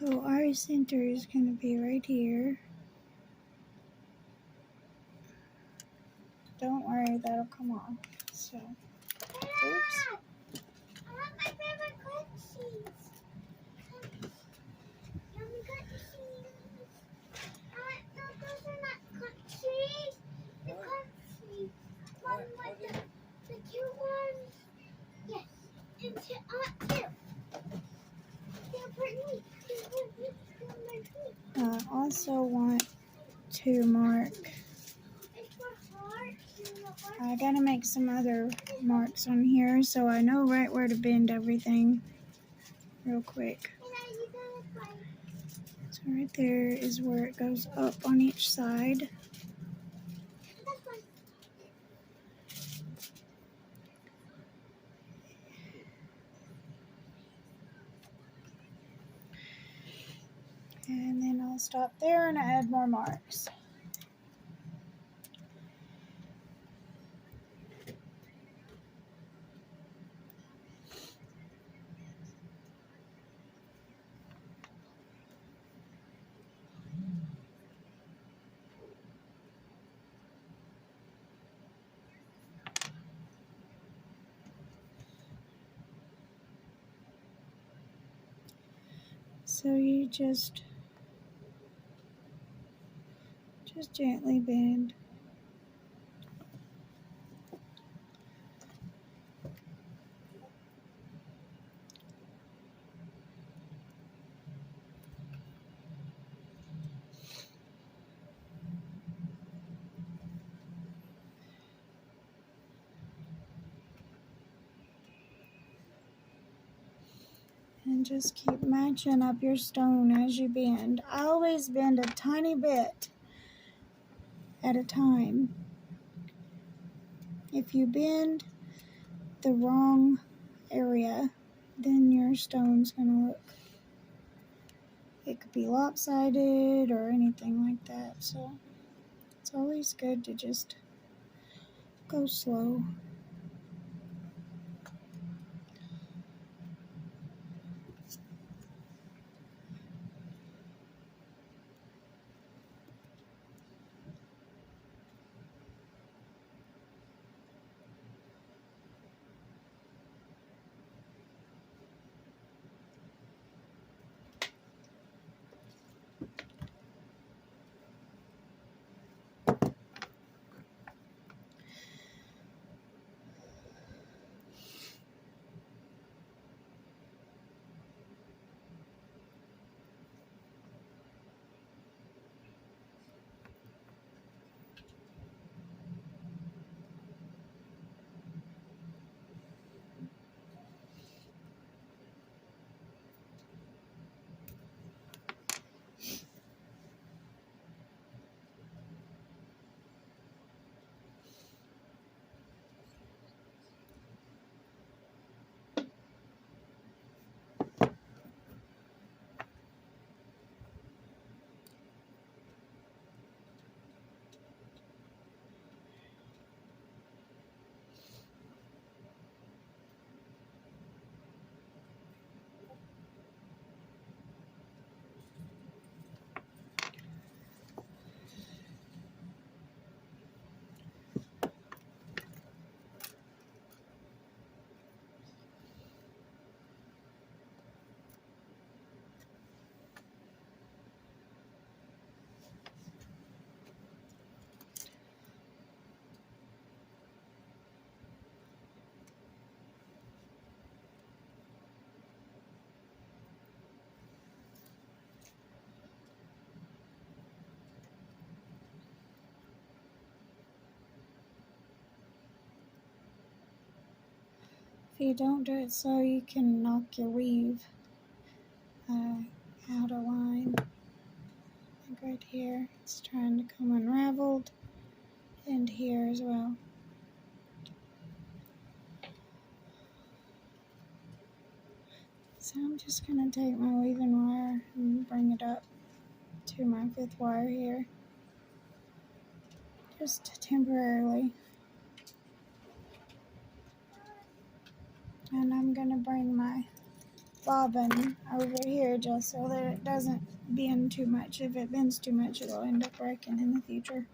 So our center is going to be right here. Don't worry, that'll come off. So, oops. I want my favorite cookies. Yummy cookies. No, those are not cookies. The cookies. One with the two ones. Yes. And two. They're pretty. I also want to mark. It's for hearts. I gotta make some other marks on here so I know right where to bend everything real quick. So right there is where it goes up on each side. And then I'll stop there and add more marks. So you just gently bend. And just keep matching up your stone as you bend. I always bend a tiny bit at a time. If you bend the wrong area, then your stone's gonna look, it could be lopsided or anything like that. So it's always good to just go slow. If you don't do it so, you can knock your weave out of line. Like right here, it's trying to come unraveled, and here as well. So I'm just going to take my weaving wire and bring it up to my 5th wire here, just temporarily. And I'm going to bring my bobbin over here just so that it doesn't bend too much. If it bends too much, it'll end up breaking in the future.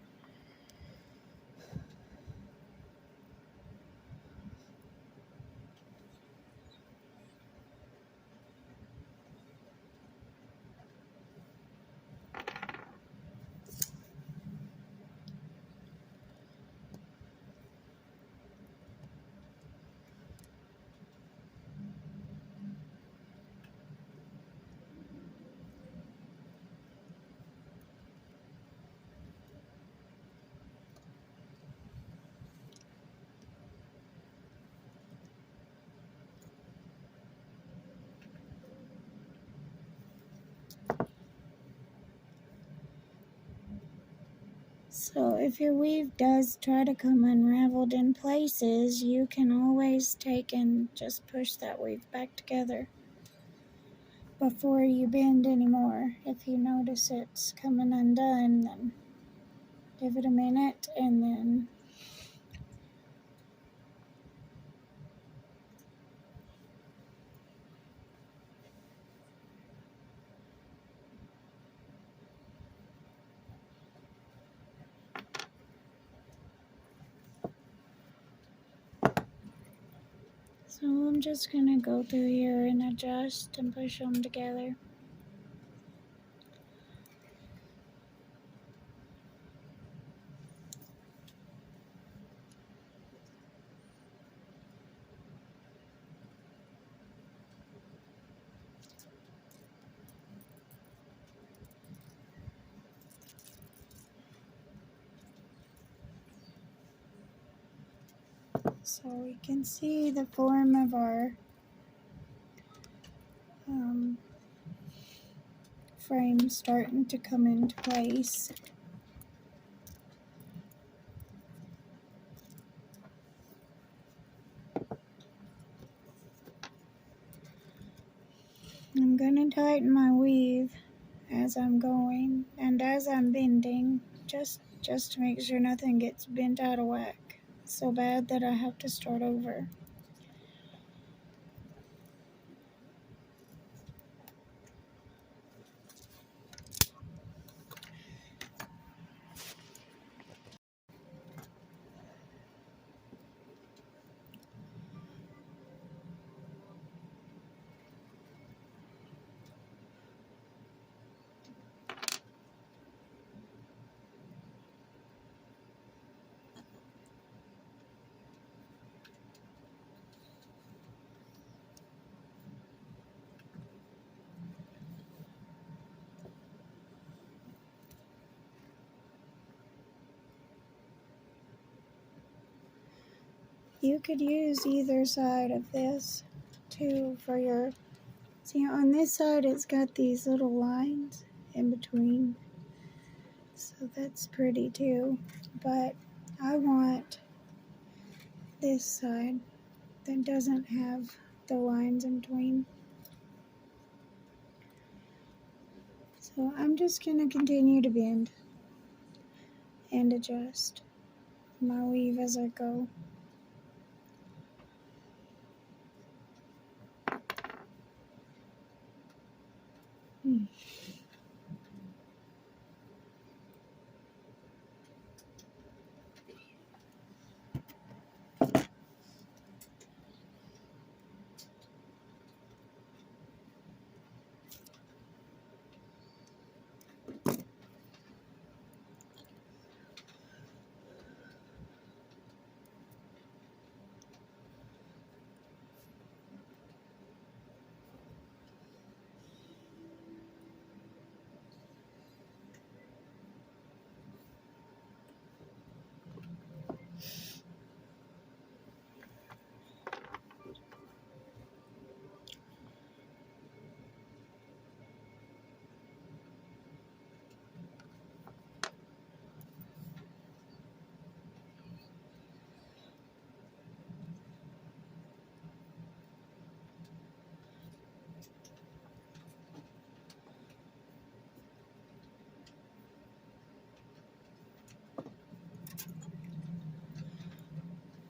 So if your weave does try to come unraveled in places, you can always take and just push that weave back together before you bend anymore. If you notice it's coming undone, then give it a minute and then so I'm just gonna go through here and adjust and push them together. So we can see the form of our frame starting to come into place. I'm going to tighten my weave as I'm going and as I'm bending, just to make sure nothing gets bent out of whack so bad that I have to start over. You could use either side of this too for your, see on this side it's got these little lines in between, so that's pretty too, but I want this side that doesn't have the lines in between. So I'm just going to continue to bend and adjust my weave as I go.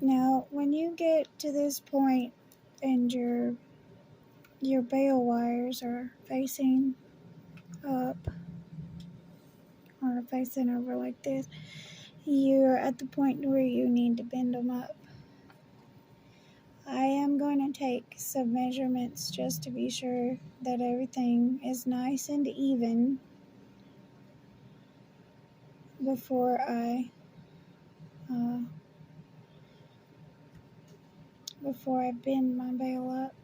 Now, when you get to this point and you're your bale wires are facing up or facing over like this, you're at the point where you need to bend them up. I am going to take some measurements just to be sure that everything is nice and even before I bend my bale up.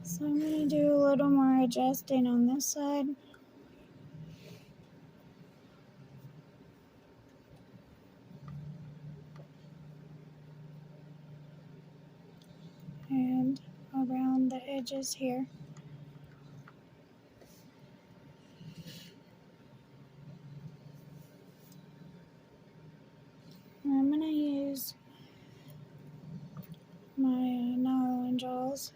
So I'm going to do a little more adjusting on this side. And around the edges here. And I'm going to use my nylon jaws.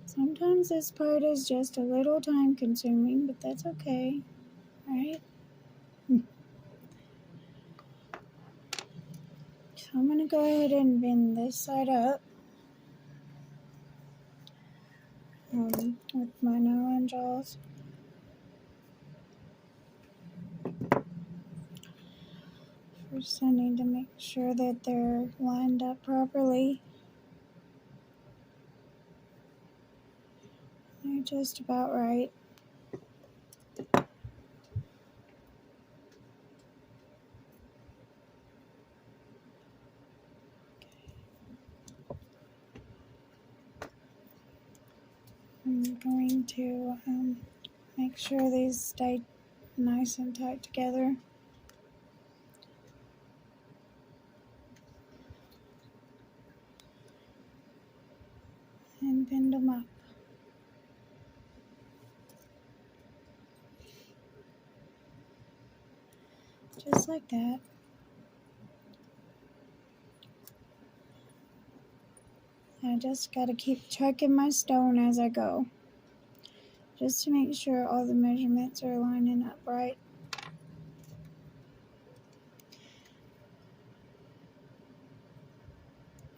Sometimes this part is just a little time consuming, but that's okay, right? So I'm going to go ahead and bend this side up with my nylon jaws. First I need to make sure that they're lined up properly. They're just about right. I'm going to make sure these stay nice and tight together. And bend them up. Just like that. I just got to keep checking my stone as I go, just to make sure all the measurements are lining up right.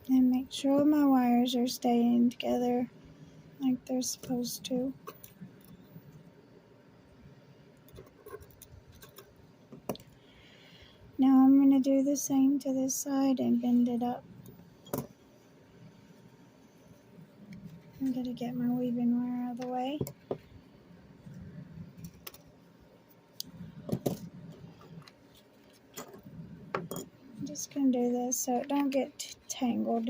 And make sure my wires are staying together like they're supposed to. Now I'm going to do the same to this side and bend it up. I'm going to get my weaving wire out of the way. I'm just going to do this so it don't get tangled.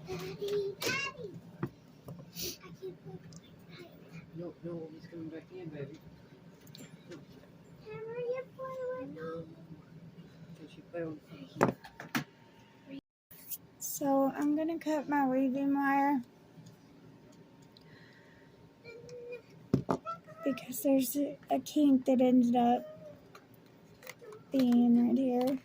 Daddy, Daddy. I can't look like that. No, he's coming back in, baby. Hammer, you play with No. Can she play on the So I'm going to cut my weaving wire because there's a kink that ended up being right here.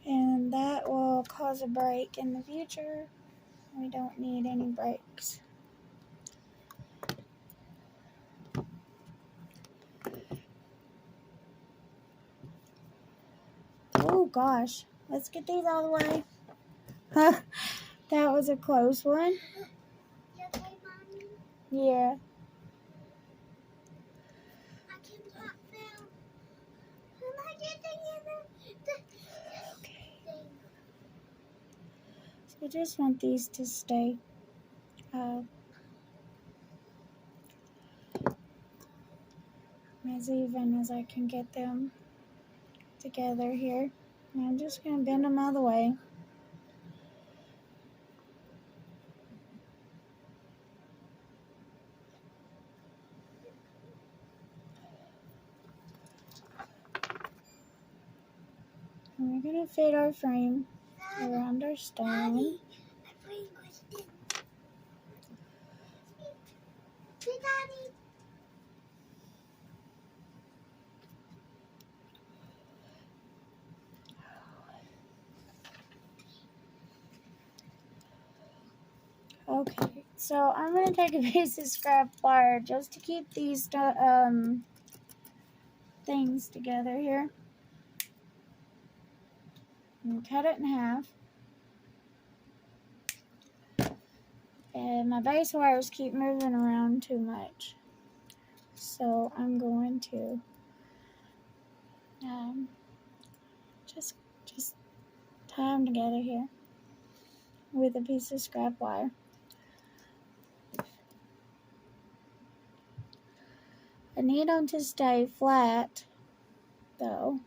And that will cause a break in the future. We don't need any breaks. Oh gosh, let's get these out of the way. That was a close one. You okay, Mommy? Yeah. I can pop down. Am I getting in the thing? So I just want these to stay as even as I can get them together here. And I'm just going to bend them out of the way. And we're going to fit our frame around our stone. Daddy, my brain was in. Hey, Daddy. Okay, so I'm going to take a piece of scrap wire just to keep these things together here. And cut it in half. And my base wires keep moving around too much. So I'm going to just tie them together here with a piece of scrap wire. I need them to stay flat though.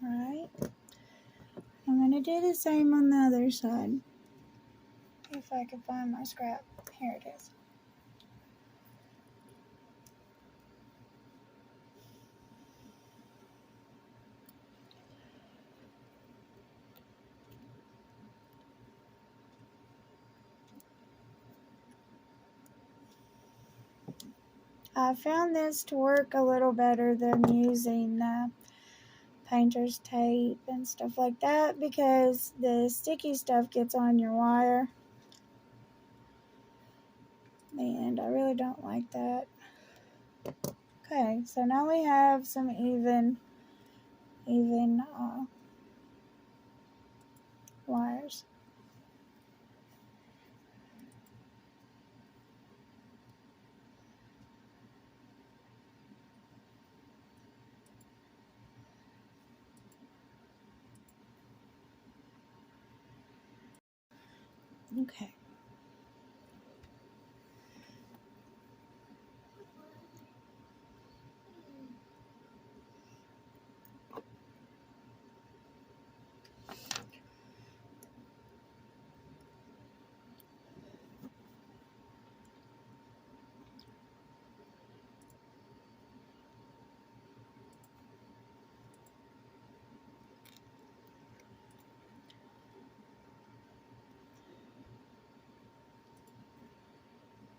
Alright. I'm going to do the same on the other side. If I can find my scrap. Here it is. I found this to work a little better than using the painter's tape and stuff like that because the sticky stuff gets on your wire and I really don't like that. Okay, so now we have some even wires. Okay.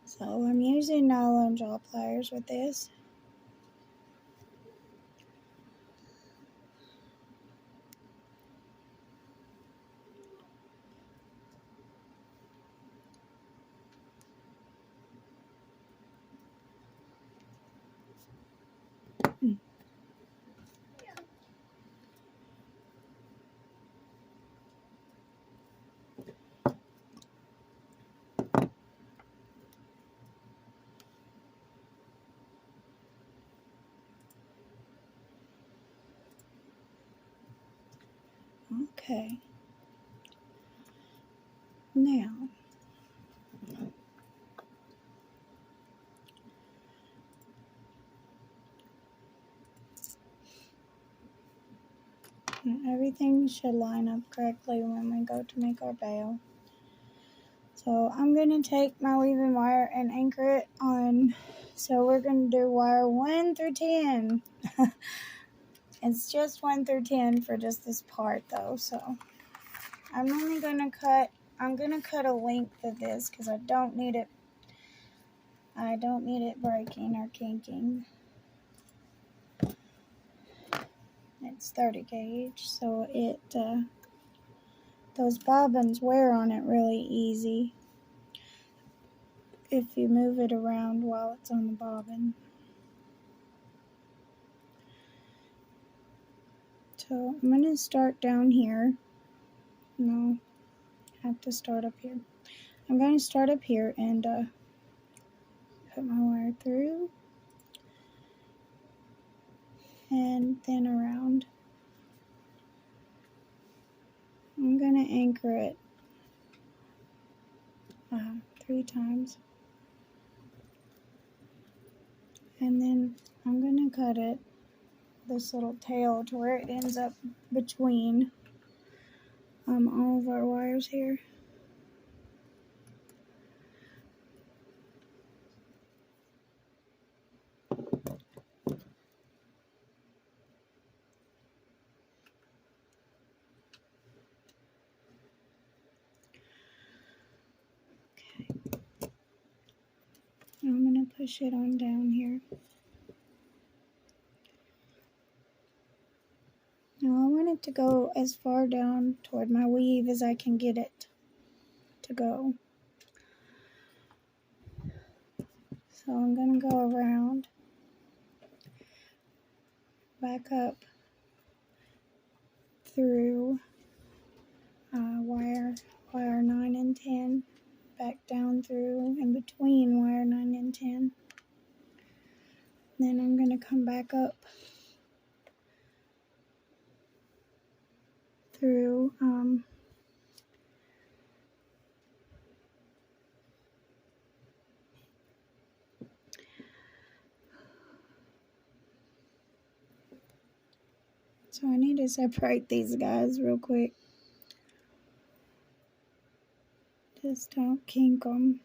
So I'm using nylon jaw pliers with this. Okay. Now, everything should line up correctly when we go to make our bail. So I'm going to take my weaving wire and anchor it on. So we're going to do wire 1 through 10. It's just 1 through 10 for just this part though. So I'm going to cut a length of this because I don't need it breaking or kinking. It's 30 gauge, so those bobbins wear on it really easy if you move it around while it's on the bobbin. So I'm going to start down here. No, I have to start up here. I'm going to start up here and put my wire through and then around. I'm going to anchor it 3 times. And then I'm going to cut it, this little tail, to where it ends up between all of our wires here. I'm going to push it on down here. Now I want it to go as far down toward my weave as I can get it to go. So I'm going to go around, back up through wire 9 and 10, back down through in between wire 9 and 10. Then I'm going to come back up through so I need to separate these guys real quick. Just don't kink them.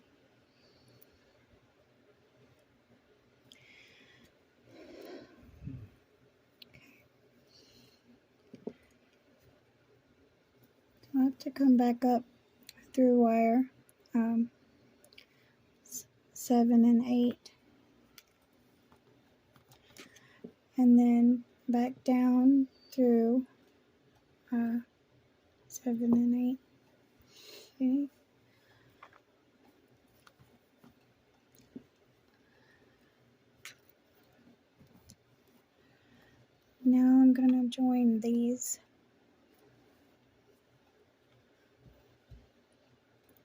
I have to come back up through wire 7 and 8, and then back down through 7 and 8. Okay. Now I'm going to join these.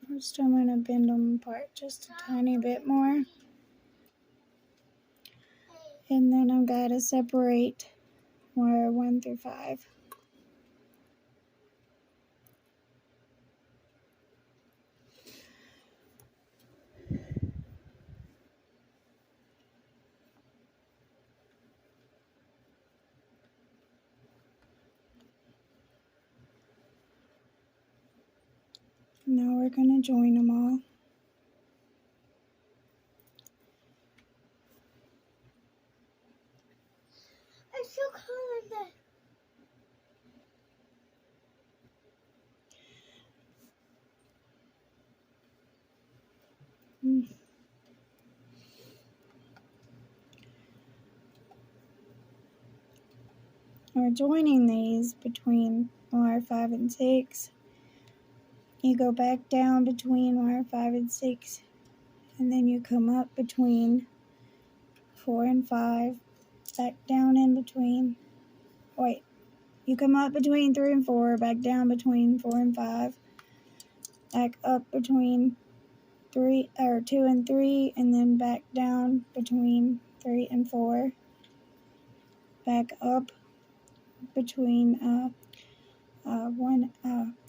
First I'm going to bend them apart just a tiny bit more. And then I've got to separate wire 1 through 5. Now we're going to join them all. I'm still calling that. We're joining these between wire 5 and 6. You go back down between wire 5 and 6, and then you come up between 4 and 5, back down in between. Wait, you come up between 3 and 4, back down between 4 and 5, back up between 2 and 3, and then back down between 3 and 4, back up between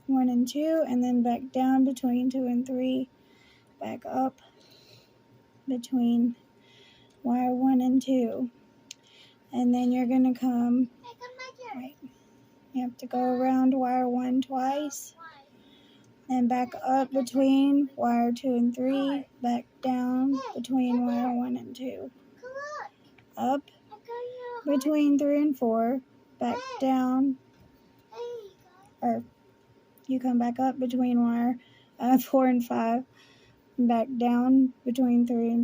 1 and 2, and then back down between 2 and 3, back up between wire 1 and 2, and then you're going to come, I got my turn. wait, you have to go around wire 1 twice, and back up between wire 2 and 3, back down between wire 1 and 2, Look, up I got you. between 3 and 4, back down, Hey, or you come back up between wire 4 and 5, back down between 3 and